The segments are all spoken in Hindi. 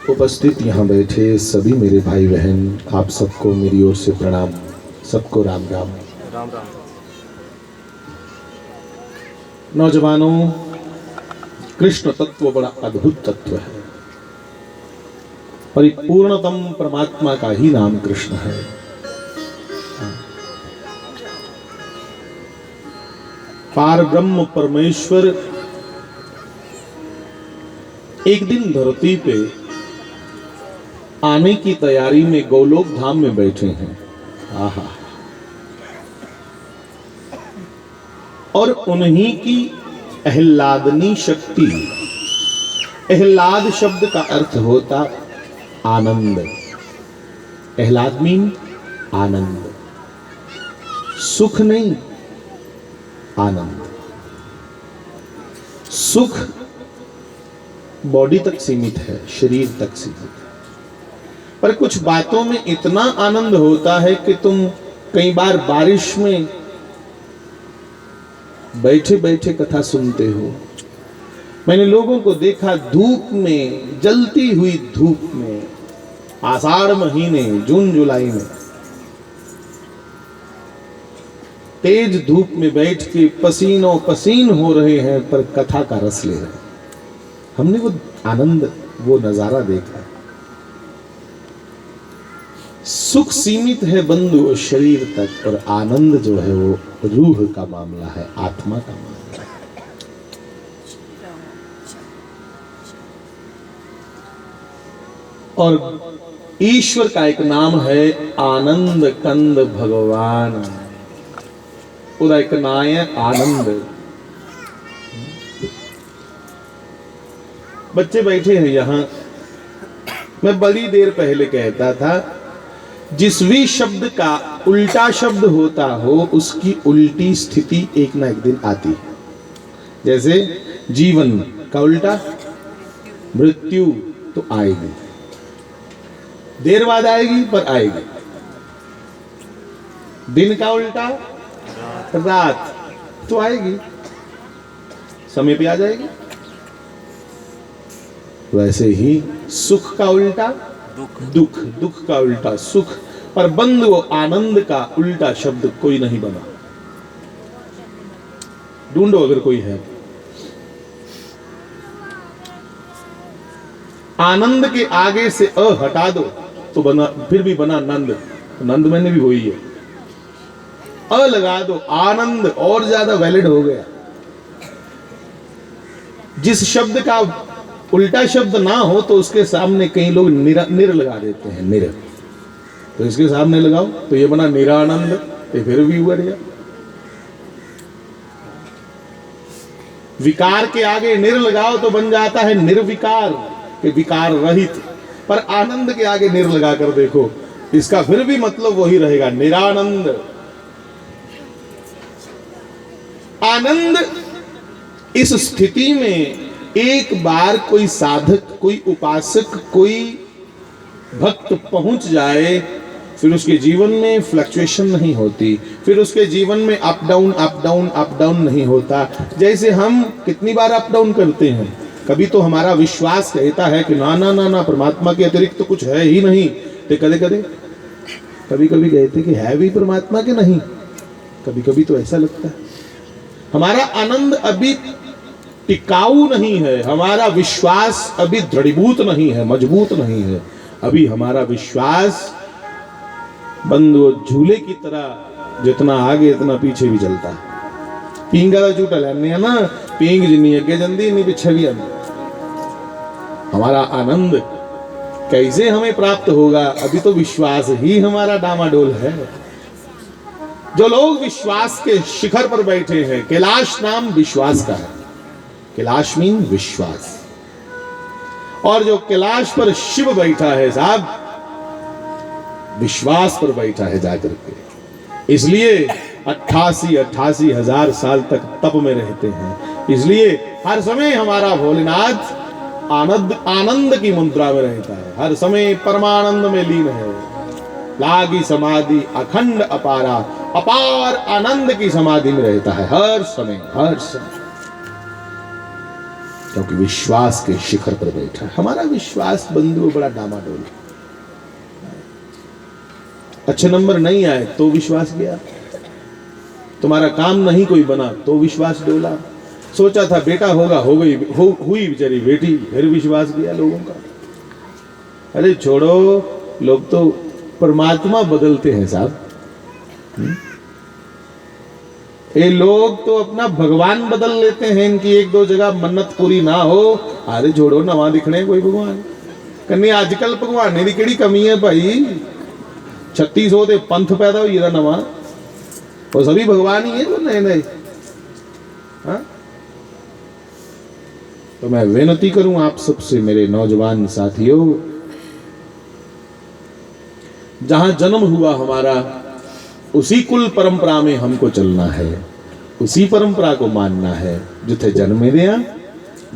उपस्थित यहाँ बैठे सभी मेरे भाई बहन, आप सबको मेरी ओर से प्रणाम। सबको राम राम। राम राम। नौजवानों, कृष्ण तत्व बड़ा अद्भुत तत्व है। परिपूर्णतम परमात्मा का ही नाम कृष्ण है। पार ब्रह्म परमेश्वर एक दिन धरती पे आने की तैयारी में गोलोक धाम में बैठे हैं। आहा। और उन्हीं की आह्लादनी शक्ति, आह्लाद शब्द का अर्थ होता आनंद। आह्लाद मीन आनंद, सुख नहीं, आनंद। सुख बॉडी तक सीमित है, शरीर तक सीमित है, पर कुछ बातों में इतना आनंद होता है कि तुम कई बार बारिश में बैठे बैठे कथा सुनते हो। मैंने लोगों को देखा धूप में, जलती हुई धूप में, आषाढ़ महीने जून जुलाई में तेज धूप में बैठ के पसीनों पसीन हो रहे हैं, पर कथा का रस ले रहे हैं। हमने वो आनंद, वो नजारा देखा। सुख सीमित है बंधु शरीर तक, और आनंद जो है वो रूह का मामला है, आत्मा का मामला है। और ईश्वर का एक नाम है आनंद कंद भगवान। पूरा एक नाम है आनंद। बच्चे बैठे हैं यहाँ। मैं बड़ी देर पहले कहता था, जिस भी शब्द का उल्टा शब्द होता हो उसकी उल्टी स्थिति एक ना एक दिन आती है। जैसे जीवन का उल्टा मृत्यु, तो आएगी, देर बाद आएगी पर आएगी। दिन का उल्टा रात, तो आएगी, समय पे आ जाएगी। वैसे ही सुख का उल्टा दुख, दुख का उल्टा सुख, पर बंधु आनंद का उल्टा शब्द कोई नहीं बना। ढूंढो अगर कोई है। आनंद के आगे से अ हटा दो तो बना, फिर भी बना नंद। नंद मैंने भी वही है। अ लगा दो, आनंद और ज्यादा वैलिड हो गया। जिस शब्द का उल्टा शब्द ना हो तो उसके सामने कई लोग निर लगा देते हैं, निर। तो इसके सामने लगाओ तो ये बना निरानंद, तो फिर भी हुआ गया। विकार के आगे निर लगाओ तो बन जाता है निर्विकार, के विकार रहित। पर आनंद के आगे निर लगा कर देखो, इसका फिर भी मतलब वही रहेगा, निरानंद। आनंद, इस स्थिति में एक बार कोई साधक, कोई उपासक, कोई भक्त पहुंच जाए, फिर उसके जीवन में फ्लक्चुएशन नहीं होती, फिर उसके जीवन में up down up down up down नहीं होता। जैसे हम कितनी बार अप डाउन करते हैं। कभी तो हमारा विश्वास कहता है कि ना ना ना ना, परमात्मा के अतिरिक्त तो कुछ है ही नहीं। तो कभी कभी कहते कि है भी परमात्मा के नहीं। कभी कभी तो ऐसा लगता है। हमारा आनंद अभी टिकाऊ नहीं है, हमारा विश्वास अभी दृढ़ीभूत नहीं है, मजबूत नहीं है। अभी हमारा विश्वास बंदो झूले की तरह, जितना आगे इतना पीछे भी चलता है। पींगा का झूठा लेने है ना, पींग जिन्नी अगे जंदी नहीं पीछे भी आती। हमारा आनंद कैसे हमें प्राप्त होगा? अभी तो विश्वास ही हमारा डामाडोल है। जो लोग विश्वास के शिखर पर बैठे हैं, कैलाश नाम विश्वास का है। कैलाश मीन विश्वास। और जो कैलाश पर शिव बैठा है साहब, विश्वास पर बैठा है जाकर के। इसलिए 88 हजार साल तक तप में रहते हैं। इसलिए हर समय हमारा भोलेनाथ आनंद की मुद्रा में रहता है, हर समय परमानंद में लीन है। लागी समाधि अखंड अपारा, अपार आनंद की समाधि में रहता है हर समय, हर समय। क्योंकि विश्वास के शिखर पर बैठा। हमारा विश्वास बंधु बड़ा डामाडोल है। अच्छे नंबर नहीं आए तो विश्वास गया, तुम्हारा काम नहीं कोई बना तो विश्वास डोला, सोचा था बेटा होगा, हो गई, हुई बेचारी बेटी, फिर विश्वास गया लोगों का। अरे छोड़ो, लोग तो परमात्मा बदलते हैं साहब। ये लोग तो अपना भगवान बदल लेते हैं, इनकी एक दो जगह मन्नत पूरी ना हो, अरे छोड़ो नवा दिखने कोई भगवान कन्नी। आजकल भगवान की केड़ी कमी है भाई, 3600 दे पंथ पैदा हुई था नवा, वो सभी भगवान ही है जो नए नए। हाँ, तो मैं विनती करूं आप सबसे मेरे नौजवान साथियों, जहां जन्म हुआ हमारा उसी कुल परंपरा में हमको चलना है, उसी परंपरा को मानना है जिथे जन्मे दिया।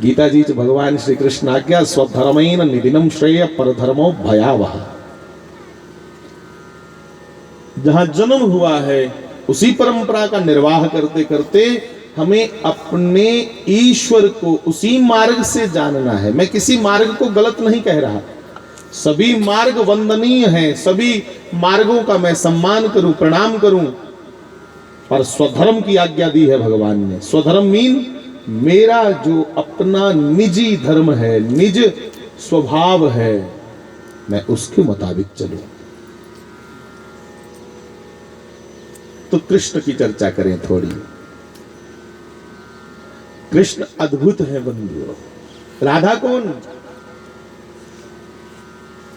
गीता जी च भगवान श्री कृष्ण आज्ञा स्वधर्मेन निदिनम श्रेय परधर्मो भयावह। जहां जन्म हुआ है उसी परंपरा का निर्वाह करते करते हमें अपने ईश्वर को उसी मार्ग से जानना है। मैं किसी मार्ग को गलत नहीं कह रहा, सभी मार्ग वंदनीय हैं, सभी मार्गों का मैं सम्मान करूं, प्रणाम करूं, पर स्वधर्म की आज्ञा दी है भगवान ने। स्वधर्म मीन मेरा जो अपना निजी धर्म है, निज स्वभाव है, मैं उसके मुताबिक चलूं। तो कृष्ण की चर्चा करें थोड़ी। कृष्ण अद्भुत है बंधुओं। राधा कौन?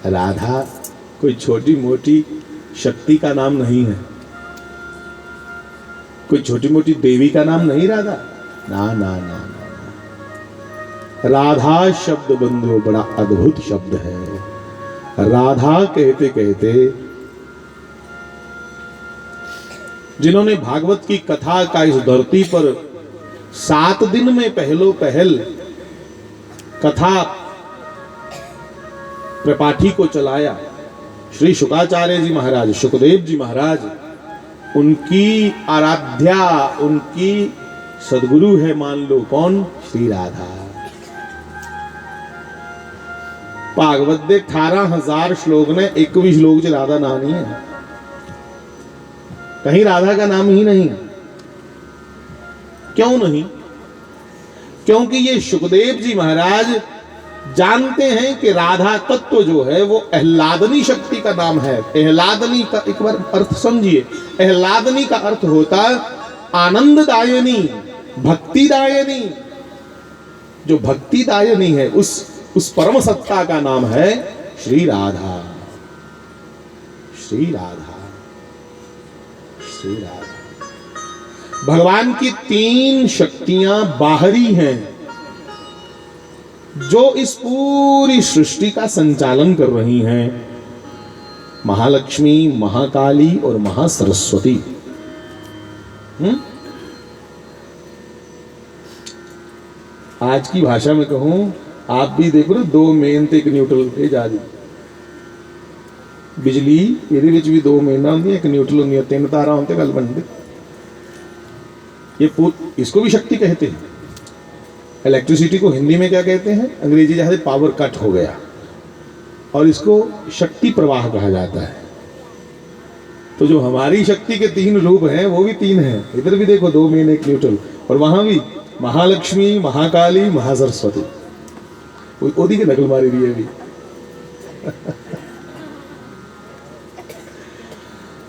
राधा कोई छोटी मोटी शक्ति का नाम नहीं है, कोई छोटी मोटी देवी का नाम नहीं राधा। ना ना ना ना, ना। राधा शब्द बंधुओं बड़ा अद्भुत शब्द है। राधा कहते कहते जिन्होंने भागवत की कथा का इस धरती पर 7 दिन में पहलो पहल कथा प्रपाठी को चलाया, श्री शुकाचार्य जी महाराज, शुकदेव जी महाराज, उनकी आराध्या, उनकी सदगुरु है मान लो कौन? श्री राधा। भागवत दे 18,000 श्लोक ने 21 श्लोक च राधा नाम नहीं है, कहीं राधा का नाम ही नहीं। क्यों नहीं? क्योंकि ये शुकदेव जी महाराज जानते हैं कि राधा तत्व जो है वो आह्लादनी शक्ति का नाम है। आह्लादनी का एक बार अर्थ समझिए। आह्लादनी का अर्थ होता आनंददायनी, भक्तिदायनी। जो भक्तिदायनी है उस परम सत्ता का नाम है श्री राधा। श्री राधा, श्री राधा। भगवान की 3 शक्तियां बाहरी हैं जो इस पूरी सृष्टि का संचालन कर रही हैं। महालक्ष्मी, महाकाली और महासरस्वती। आज की भाषा में कहूं, आप भी देखो ना, 2 मेन ते 1 न्यूट्रल ये जा रही बिजली, ਇਹਦੇ ਵਿੱਚ भी 2 मेन होंगी, 1 न्यूट्रल होंगी, 3 तारा होते गल बनती। ये इसको भी शक्ति कहते हैं। इलेक्ट्रिसिटी को हिंदी में क्या कहते हैं? अंग्रेजी जहां पावर कट हो गया, और इसको शक्ति प्रवाह कहा जाता है। तो जो हमारी शक्ति के 3 रूप हैं वो भी 3 हैं। इधर भी देखो 2 मेन 1 न्यूट्रल, और वहां भी महालक्ष्मी, महाकाली, महासरस्वती। ओदी की नकल मारी रही है अभी।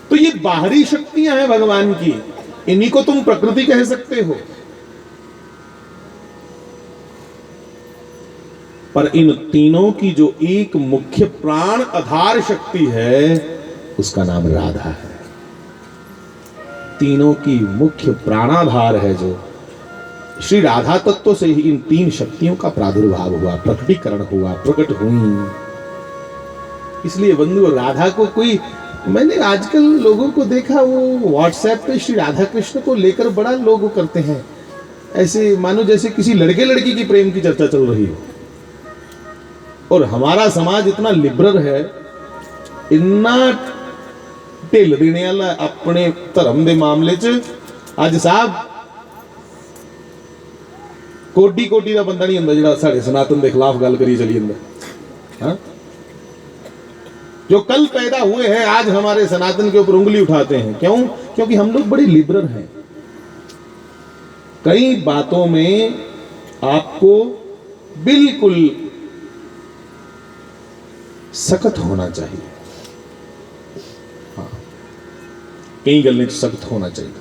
तो ये बाहरी शक्तियां हैं भगवान की, इन्हीं को तुम प्रकृति कह सकते हो। पर इन तीनों की जो एक मुख्य प्राण आधार शक्ति है उसका नाम राधा है। तीनों की मुख्य प्राणाधार है जो श्री राधा तत्व से ही इन 3 शक्तियों का प्रादुर्भाव हुआ, प्रकटीकरण हुआ, प्रकट हुई। इसलिए बंधु राधा को कोई, मैंने आजकल लोगों को देखा वो व्हाट्सएप पे श्री राधा कृष्ण को लेकर बड़ा लोग करते हैं, ऐसे मानो जैसे किसी लड़के लड़की की प्रेम की चर्चा चल रही हो। और हमारा समाज इतना लिबरल है, इतना ढिल देने वाला अपने धर्म के मामले च। आज साहब कोटी कोटी का बंदा नहीं होंदा जिहड़ा साडे सनातन के खिलाफ गल करी चली जांदा। हाँ, जो कल पैदा हुए हैं आज हमारे सनातन के ऊपर उंगली उठाते हैं। क्यों? क्योंकि हम लोग बड़े लिबरल हैं। कई बातों में आपको बिल्कुल सख्त होना चाहिए। हाँ, कई गल्लें सख्त होना चाहिए।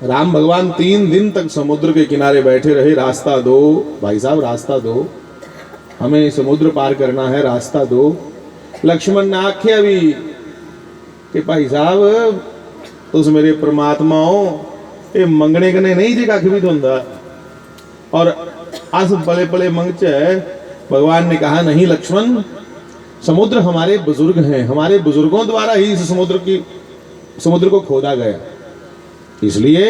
राम भगवान 3 दिन तक समुद्र के किनारे बैठे रहे, रास्ता दो भाई साहब, रास्ता दो, हमें समुद्र पार करना है, रास्ता दो। लक्ष्मण ने आख्या भी कि भाई साहब तुस मेरे परमात्मा हो, ये मंगने कने नहीं जी कख भी धोंदा, और अस बड़े बड़े मंगच है। भगवान ने कहा नहीं लक्ष्मण, समुद्र हमारे बुजुर्ग हैं, हमारे बुजुर्गों द्वारा ही इस समुद्र को खोदा गया, इसलिए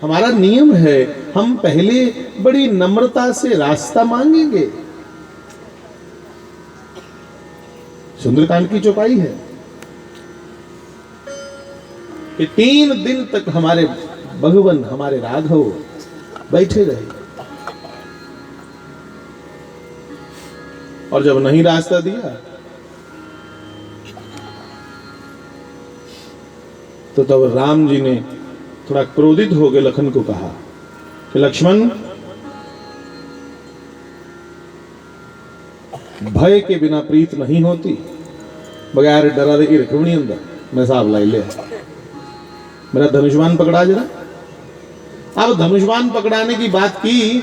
हमारा नियम है हम पहले बड़ी नम्रता से रास्ता मांगेंगे। सुंदरकांड की चौपाई है कि 3 दिन तक हमारे भगवान, हमारे राघव बैठे रहे, और जब नहीं रास्ता दिया तो तब राम जी ने थोड़ा क्रोधित हो गए लखन को कहा कि लक्ष्मण, भय के बिना प्रीत नहीं होती, बगैर डरा दे रख नहीं होंदा। मैं हिसाब लाई लिया, मेरा धनुष्वान पकड़ा जरा। अब धनुष्वान पकड़ाने की बात की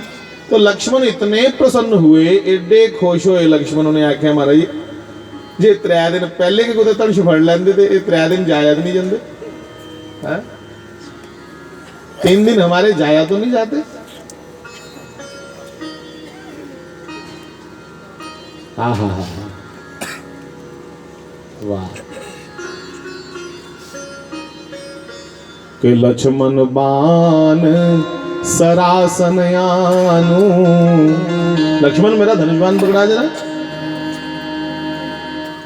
तो लक्ष्मण इतने प्रसन्न हुए, एडे खुश हुए। लक्ष्मण ने आख्या महाराज जे 3 दिन पहले के कोई धनुष फड़ लेंदे ते 3 दिन जाया नहीं जाते। 3 दिन हमारे जाया तो नहीं जाते। हा हा हा, वाह। के लक्ष्मण बाण सरासन आनु, लक्ष्मण मेरा धनुष्वान पकड़ा जरा।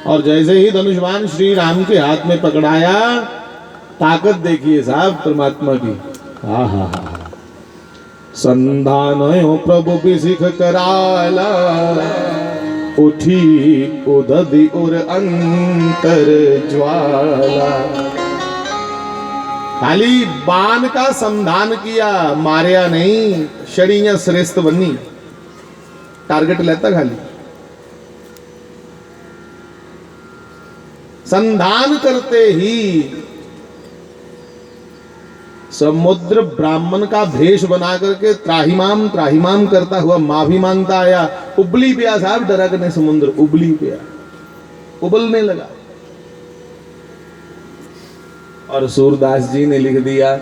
और जैसे ही धनुष्वान श्री राम के हाथ में पकड़ाया, ताकत देखिए साहब परमात्मा की। हा हा हा, संधानयो प्रभु बिसिख कराला, उठी उदधि उर अंतर ज्वाला। खाली बाण का संधान किया, मारिया नहीं, शरीया श्रेष्ठ बनी, टारगेट लेता खाली। संधान करते ही समुद्र ब्राह्मण का भेष बना करके त्राहिमाम त्राहिमाम करता हुआ माफी मांगता आया। उबली पिया साहब, डरा करने समुद्र उबली पिया, उबलने लगा। और सूरदास जी ने लिख दिया,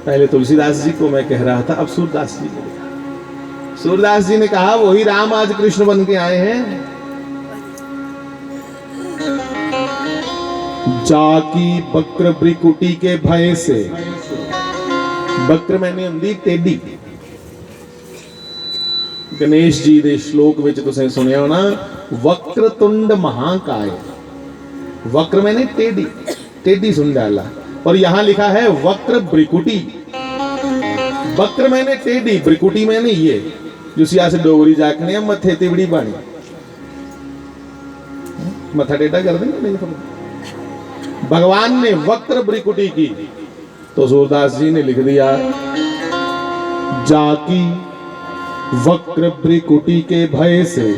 पहले तुलसीदास जी को मैं कह रहा था, अब सूरदास जी ने लिखा। सूरदास जी ने कहा वही राम आज कृष्ण बन के आए हैं। जाकी बक्र ब्रिकुटी के भय से, बक्र मैंने हिंदी टेढ़ी। गणेश जी दे श्लोक विच तुसें सुनिया होना, वक्रतुंड महाकाय। वक्र मैंने टेढ़ी, टेढ़ी सुन डाला। और यहां लिखा है वक्र ब्रिकुटी। वक्र मैंने टेढ़ी, ब्रिकुटी मैंने ये जो सिया से डोगरी जाकने मथे तिबड़ी बाणी, मथा टेढ़ा कर देंगे नहीं खबर। भगवान ने वक्र ब्रिकुटी की तो सूरदास जी ने लिख दिया, जाकी वक्र ब्रिकुटी के भय से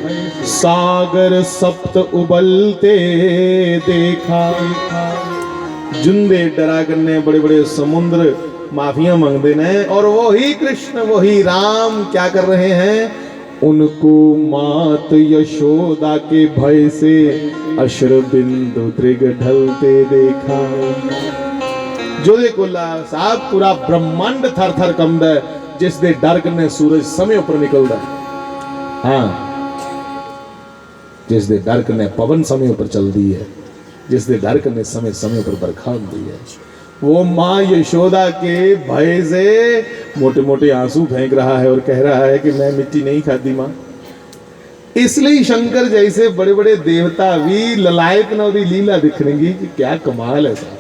सागर सप्त उबलते देखा। जुंदे डरा करने बड़े बड़े समुद्र माफिया मांगते ने, और वही कृष्ण वही राम क्या कर रहे हैं, उनको मात यशोदा के भय से अश्रु बिंदु दृग ढलते देखा। जो देखो साहब पूरा ब्रह्मांड थर थर कंबदा है, जिस दे डर कन्ने सूरज समय ऊपर निकलदा है। हाँ, जिस दे डर कन्ने पवन समय ऊपर चलदी है, जिस दे डर कन्ने समय समय ऊपर बरखा होती है, वो माँ यशोदा के भय से मोटे मोटे आंसू फेंक रहा है और कह रहा है कि मैं मिट्टी नहीं खाती माँ। इसलिए शंकर जैसे बड़े बड़े देवता भी ललायत न लीला दिख रही कि क्या कमाल है साहब।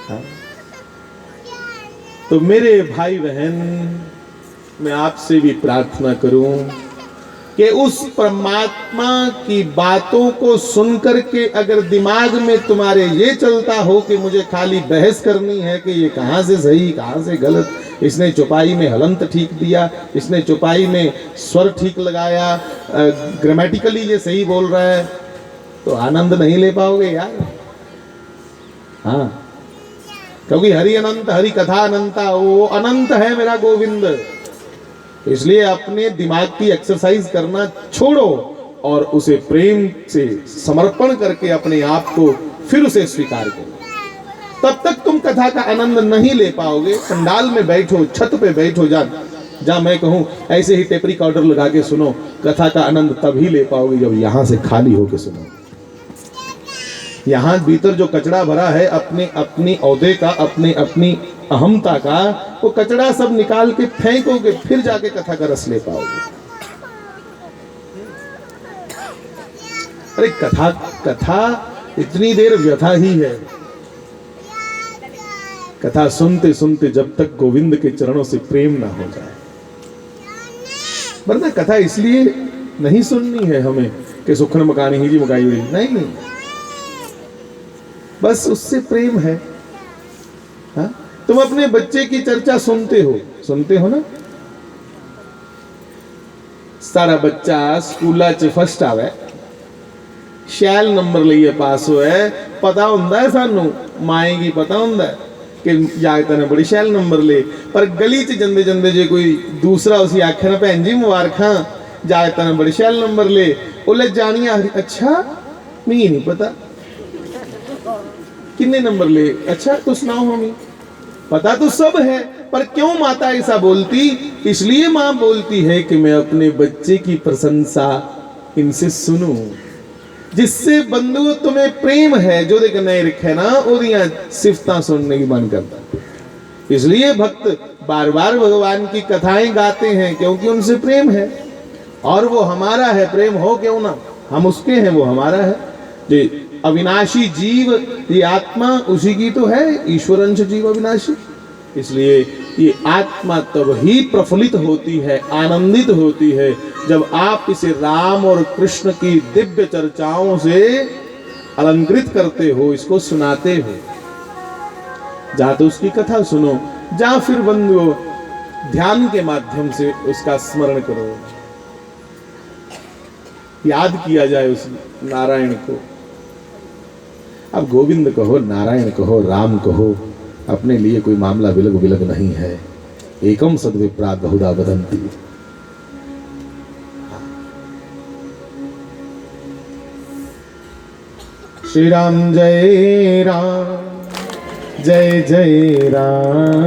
हाँ? तो मेरे भाई बहन, मैं आपसे भी प्रार्थना करूं कि उस परमात्मा की बातों को सुनकर के अगर दिमाग में तुम्हारे ये चलता हो कि मुझे खाली बहस करनी है कि ये कहाँ से सही कहाँ से गलत, इसने चौपाई में हलंत ठीक दिया, इसने चौपाई में स्वर ठीक लगाया, ग्रामेटिकली ये सही बोल रहा है, तो आनंद नहीं ले पाओगे यार। हाँ, क्योंकि हरि अनंत, हरि कथा अनंता, वो अनंत है मेरा गोविंद। इसलिए अपने दिमाग की एक्सरसाइज करना छोड़ो और उसे प्रेम से समर्पण करके अपने आप को फिर उसे स्वीकार करो। तब तक तुम कथा का आनंद नहीं ले पाओगे। पंडाल में बैठो, छत पे बैठो, जहाँ मैं कहूँ ऐसे ही टेप रिकॉर्डर लगा के सुनो, कथा का आनंद तभी ले पाओगे जब यहाँ से खाली होके सुनो। यहाँ भीतर जो कचरा भरा है अपने अपनी औहदे का, अपने अपनी अहमता का, वो कचरा सब निकाल के फेंकोगे, फिर जाके कथा का रस ले पाओगे। अरे कथा इतनी देर व्यथा ही है। कथा सुनते सुनते जब तक गोविंद के चरणों से प्रेम ना हो जाए, वरना कथा इसलिए नहीं सुननी है हमें कि सुखन मकानी ही जी मुकाई हुई, नहीं, बस उससे प्रेम है। हाँ? तुम अपने बच्चे की चर्चा सुनते हो ना। सारा बच्चा स्कूला च फर्स्ट आवे, शैल नंबर लिए पास होए, पता हुंदा है सानू, माए की पता हुंदा है कि जागता ने बड़ी शैल नंबर ले, पर गली च जंदे जंदे जे कोई दूसरा उसी आखे ना भैन जी मुबारखां, जागता ने बड़ी शैल नंबर ले, ओले जानिया अच्छा मिगी नहीं पता कितने नंबर ले, अच्छा तो सुनाओ हमें। पता तो सब है, पर क्यों माता ऐसा बोलती? इसलिए मां बोलती है कि मैं अपने बच्चे की प्रशंसा इनसे सुनूं, जिससे बंधु तुम्हें प्रेम है, जो देख नहीं रखे ना ओदियां सिफतां सुनने की मन करता। इसलिए भक्त बार बार भगवान की कथाएं गाते हैं, क्योंकि उनसे प्रेम है और वो हमारा है। प्रेम हो क्यों ना, हम उसके हैं, वो हमारा है। जी, अविनाशी जीव, ये आत्मा उसी की तो है, ईश्वर अंश जीव अविनाशी। इसलिए ये आत्मा तब ही प्रफुल्लित होती है, आनंदित होती है, जब आप इसे राम और कृष्ण की दिव्य चर्चाओं से अलंकृत करते हो, इसको सुनाते हो। जा तो उसकी कथा सुनो, जा फिर बंधुओं ध्यान के माध्यम से उसका स्मरण करो, याद किया जाए उस नारायण को। अब गोविंद कहो, नारायण कहो, राम कहो, अपने लिए कोई मामला विलग विलग नहीं है। एकम सद्विप्रात बहुधा वदन्ति। श्री राम जय राम, जय जय राम।